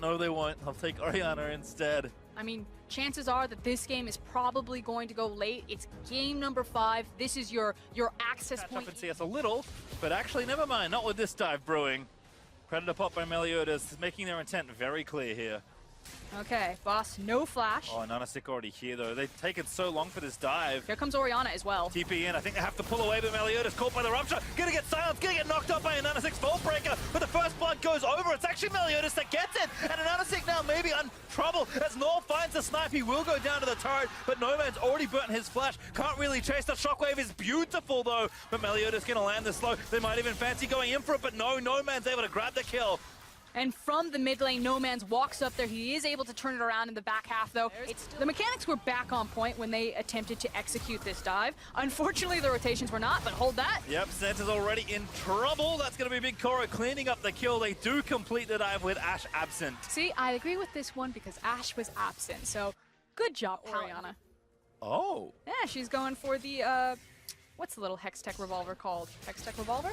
No, they won't. I'll take Orianna instead. I mean, chances are that this game is probably going to go late. It's game number 5. This is your access Catch point. up and see us a little, but actually, never mind. Not with this dive brewing. Predator pop by Meliodas, making their intent very clear here. Okay, boss, no flash. Oh, Nanasik already here, though. They've taken so long for this dive. Here comes Orianna as well. TP in. I think they have to pull away, but Meliodas caught by the rupture. Gonna get silenced, gonna get knocked up by a Nanasik's Vault Breaker, but the first blood goes over. It's actually Meliodas that gets it, and Nanasik now maybe in trouble as Nor finds the snipe. He will go down to the turret, but Nomad's already burnt his flash. Can't really chase. The shockwave is beautiful, though, but Meliodas gonna land this slow. They might even fancy going in for it, but no, Nomad's able to grab the kill. And from the mid lane, No Man's walks up there. He is able to turn it around in the back half, though. The mechanics were back on point when they attempted to execute this dive. Unfortunately, the rotations were not, but hold that. Yep, Santa's already in trouble. That's going to be Big Koro cleaning up the kill. They do complete the dive with Ashe absent. See, I agree with this one because Ashe was absent, so good job, Orianna. Oh. Yeah, she's going for the, what's the little Hextech revolver called? Hextech revolver?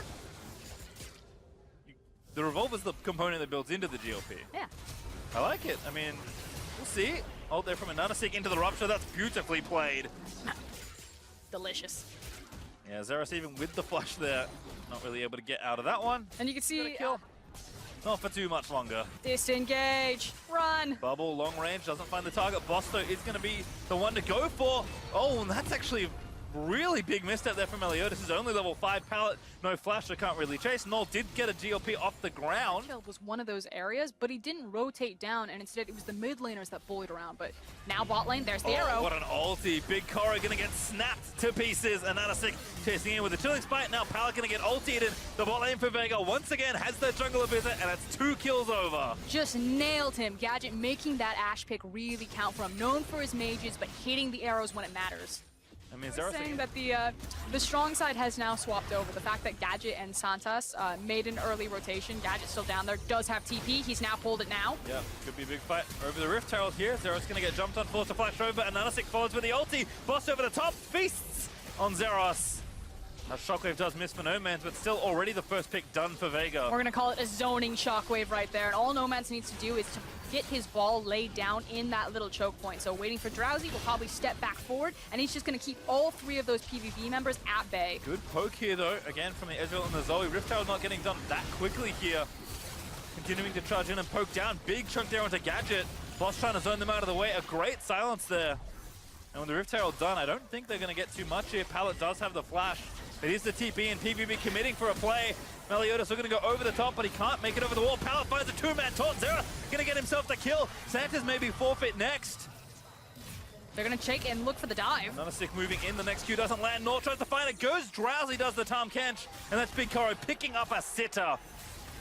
The revolver's the component that builds into the GLP. Yeah. I like it. I mean, we'll see. Oh, there from a Nanasik into the rupture. That's beautifully played. Delicious. Yeah, Zeros even with the flush there, not really able to get out of that one. And you can see... Kill. Not for too much longer. Disengage. Run. Bubble, long range, doesn't find the target. Bosto is going to be the one to go for. Oh, and that's actually really big misstep there from Meliodas. His only level 5 pallet, no flash, so can't really chase. Null did get a GLP off the ground. Was one of those areas, but he didn't rotate down, and instead it was the mid laners that bullied around. But now bot lane, there's the arrow. What an ulti. Big Koro gonna get snapped to pieces, and Nanasik chasing in with a chilling spite. Now Pallet gonna get ultied, and the bot lane for Vega once again has their jungler visit, and it's 2 kills over. Just nailed him. Gadget making that Ashe pick really count for him. Known for his mages, but hitting the arrows when it matters. I mean, Saying that the strong side has now swapped over. The fact that Gadget and Santas made an early rotation. Gadget's still down there, does have TP. He's now pulled it now. Yeah, could be a big fight over the Rift Herald here. Zeros gonna get jumped on, forced to flash over, and Nanasik follows with the ulti. Boss over the top, feasts on Zeros. Now Shockwave does miss for Nomads, but still already the first pick done for Vega. We're gonna call it a zoning Shockwave right there, and all Nomads needs to do is to get his ball laid down in that little choke point. So waiting for Drowsy, will probably step back forward, and he's just gonna keep all 3 of those PVB members at bay. Good poke here though, again from the Ezreal and the Zoe. Rift Herald not getting done that quickly here. Continuing to charge in and poke down, big chunk there onto Gadget. Boss trying to zone them out of the way, a great silence there. And with the Rift Herald done, I don't think they're gonna get too much here. Pallet does have the flash. It is the TP and PVB committing for a play. Meliodas looking to go over the top, but he can't make it over the wall. Pallet finds a 2-man taunt. Zera gonna get himself the kill. Santa's maybe forfeit next. They're gonna check and look for the dive. Nanasik moving in, the next Q doesn't land. Nor tries to find it, goes Drowsy, does the Tahm Kench, and that's Big Koro picking up a sitter.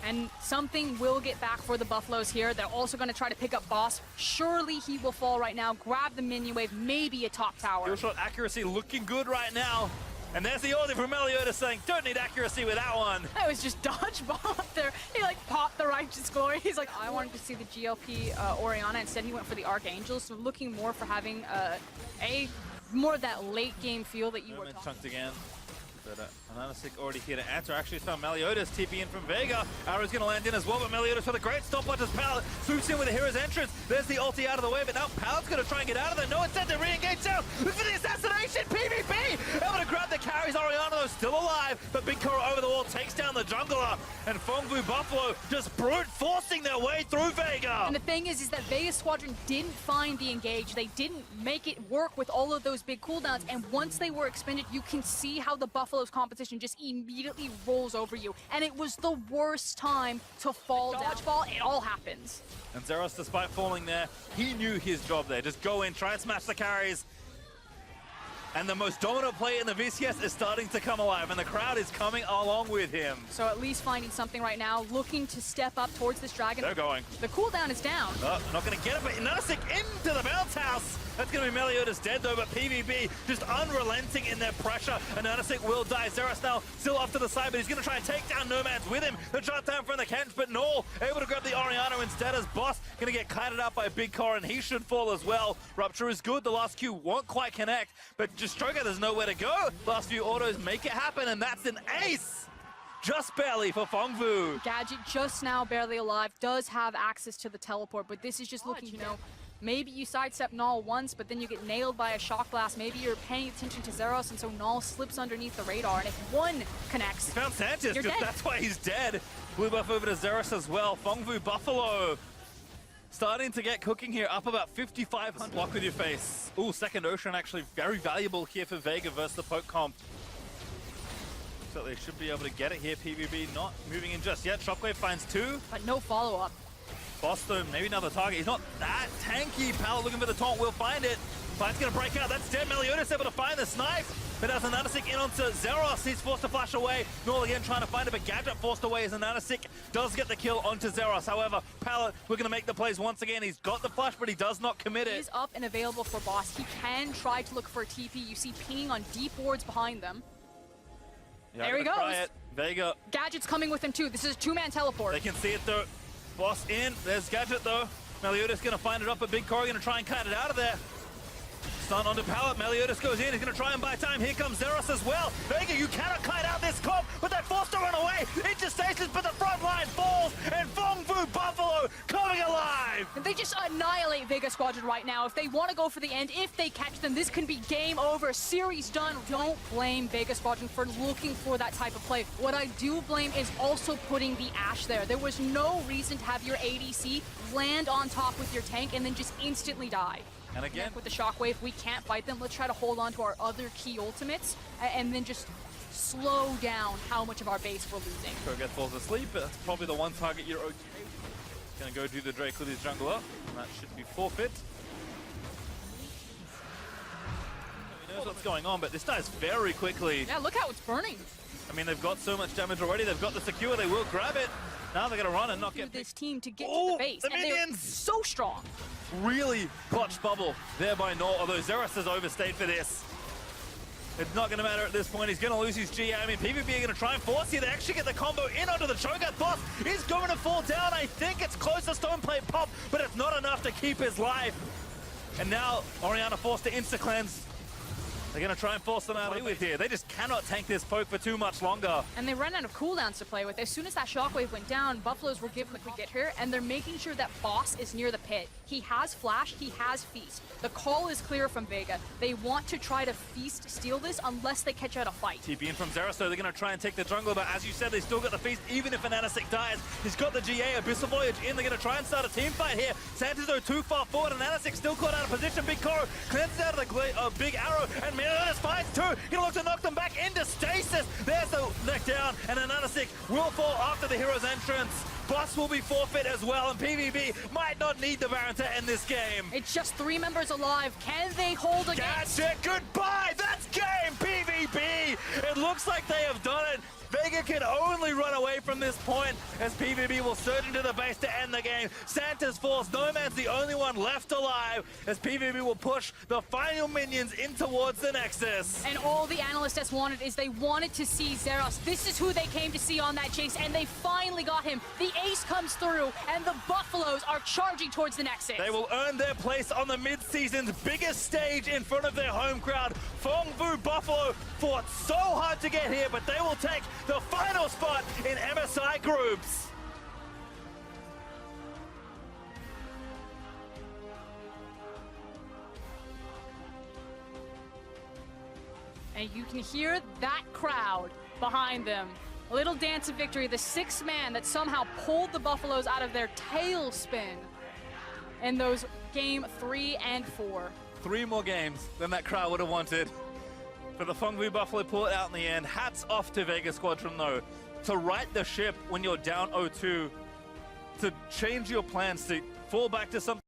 And something will get back for the Buffaloes here. They're also gonna try to pick up Boss. Surely he will fall right now, grab the minion wave, maybe a top tower. Kill shot accuracy looking good right now. And there's the ulti from Meliodas saying, don't need accuracy with that one. That was just dodgeball up there. He like popped the Righteous Glory. He's like, I wanted to see the GLP Orianna. Instead he went for the Archangel. So looking more for having more of that late game feel that you were talking about. Chunked again. But Nanasik already here to answer. Actually, it's found Meliodas TP in from Vega. Arrow's going to land in as well, but Meliodas with a great stopwatch as Pallet swoops in with a hero's entrance. There's the ulti out of the way, but now Pallet's going to try and get out of there. No incentive to re-engage down. Look for the assassination! PVP! Able to grab the carries. Orianna, though, still alive, but Big Koro over the wall takes down the jungler. And Fongbu Buffalo just brute forcing their way through Vega. And the thing is that Vega Squadron didn't find the engage. They didn't make it work with all of those big cooldowns. And once they were expended, you can see how the Buffalo's competition just immediately rolls over you. And it was the worst time to fall down. Dodgeball, it all happens. And Zeros, despite falling there, he knew his job there. Just go in, try and smash the carries. And the most dominant player in the VCS is starting to come alive, and the crowd is coming along with him. So at least finding something right now, looking to step up towards this dragon. They're going. The cooldown is down. Not going to get it, but Nanasik into the bounce house. That's going to be Meliodas dead though, but PVB just unrelenting in their pressure, and Nanasik will die. Zeros now still off to the side, but he's going to try and take down Nomads with him. The shot down from the Kench, but Null able to grab the Orianna instead as Boss going to get kited out by Big Koro, and he should fall as well. Rupture is good. The last Q won't quite connect, but just Stroker, there's nowhere to go. Last few autos make it happen, and that's an ace. just barely for Fongvu. Gadget just now barely alive, does have access to the teleport, but this is just looking, you know, maybe you sidestep Null once, but then you get nailed by a shock blast. Maybe you're paying attention to Zeros, and so Null slips underneath the radar, and if one connects, He found Santis, you're dead. that's why he's dead. Blue buff over to Zeros as well. Fongvu Buffalo starting to get cooking here, up about 5,500. Block with your face. Ooh, second Ocean actually very valuable here for Vega versus the poke comp. So they should be able to get it here. PVB not moving in just yet. Shockwave finds two. but no follow-up. Boston, maybe another target. He's not that tanky. Pallet looking for the taunt, will find it. Fight's gonna break out. That's dead. Meliodas able to find the snipe. But as Ananasik in onto Zeros, he's forced to flash away. Null again trying to find it, but Gadget forced away as Ananasik does get the kill onto Zeros. However, Pallet looking to make the plays once again. He's got the flash, but he does not commit it. He's up and available for boss. He can try to look for a TP. You see pinging on deep wards behind them. Yeah, there he gonna try goes. it. Vega, Gadget's coming with him too. This is a two-man teleport. they can see it though. Boss in, there's Gadget though. Meliodas gonna find it up, but Big Cory gonna try and cut it out of there. Stun onto Pallet, Meliodas goes in, he's gonna try and buy time. Here comes Zeros as well. Vega, you cannot kite out this comp, but they're forced to run away into stasis, but the front line falls, and Fongvu Buffalo coming alive! And they just annihilate Vega Squadron right now. If they want to go for the end, if they catch them, this can be game over, series done. Don't blame Vega Squadron for looking for that type of play. What I do blame is also putting the Ashe there. There was no reason to have your ADC land on top with your tank and then just instantly die. And again, With the Shockwave, we can't fight them. Let's try to hold on to our other key ultimates and then just slow down how much of our base we're losing. Koget falls asleep, but that's probably the one target you're okay. Gonna go do the Drake with his jungler, and that should be forfeit. He knows what's going on, but this dies very quickly. Yeah, look how it's burning. I mean, they've got so much damage already, they've got the secure, they will grab it. Now they're gonna run and not To get this team to get to Oh, the base. the And they're minions! so strong. really clutch bubble there by Null, although Zeros has overstayed for this. It's not going to matter at this point. He's going to lose his GA. I mean, PVB are going to try and force here. They actually get the combo in onto the Cho'Gath boss. He's going to fall down. I think it's close to Stone Plate Pop, but it's not enough to keep his life. And now Orianna forced to insta-cleanse. They're going to try and force them out of with here. They just cannot tank this poke for too much longer. And they ran out of cooldowns to play with. As soon as that Shockwave went down, Buffaloes were given the quick get here, and they're making sure that Boss is near the pit. He has Flash, he has Feast. The call is clear from Vega. They want to try to Feast steal this unless they catch out a fight. TP in from Zeros, so they're going to try and take the jungle, but as you said, they still got the Feast, even if Ananasik dies. He's got the GA, Abyssal Voyage in. They're going to try and start a team fight here. Santos, though, too far forward, and Ananasik still caught out of position. Big Koro cleanses out of the big arrow, and Meliodas finds two. He'll look to knock them back into stasis. There's the neck down, and Ananasik will fall after the hero's entrance. Boss will be forfeit as well, and PVB might not need the Baron to end this game. It's just 3 members alive. Can they hold against? That's it, goodbye! That's game, PVB! It looks like they have done it. Vega can only run away from this point as PVB will surge into the base to end the game. Santa's falls. No Man's the only one left alive as PVB will push the final minions in towards the Nexus. And all the analysts wanted is they wanted to see Zeros. This is who they came to see on that chase, and they finally got him. The ace comes through, and the Buffaloes are charging towards the Nexus. They will earn their place on the mid-season's biggest stage in front of their home crowd. Fongvu Buffalo fought so hard to get here, but they will take the final spot in MSI groups. And you can hear that crowd behind them. A little dance of victory, the 6th man that somehow pulled the Buffaloes out of their tailspin in those game 3 and 4. 3 more games than that crowd would have wanted. For the Fongvu Buffalo pull it out in the end. Hats off to Vega Squadron though. To right the ship when you're down 0-2. To change your plans, to fall back to something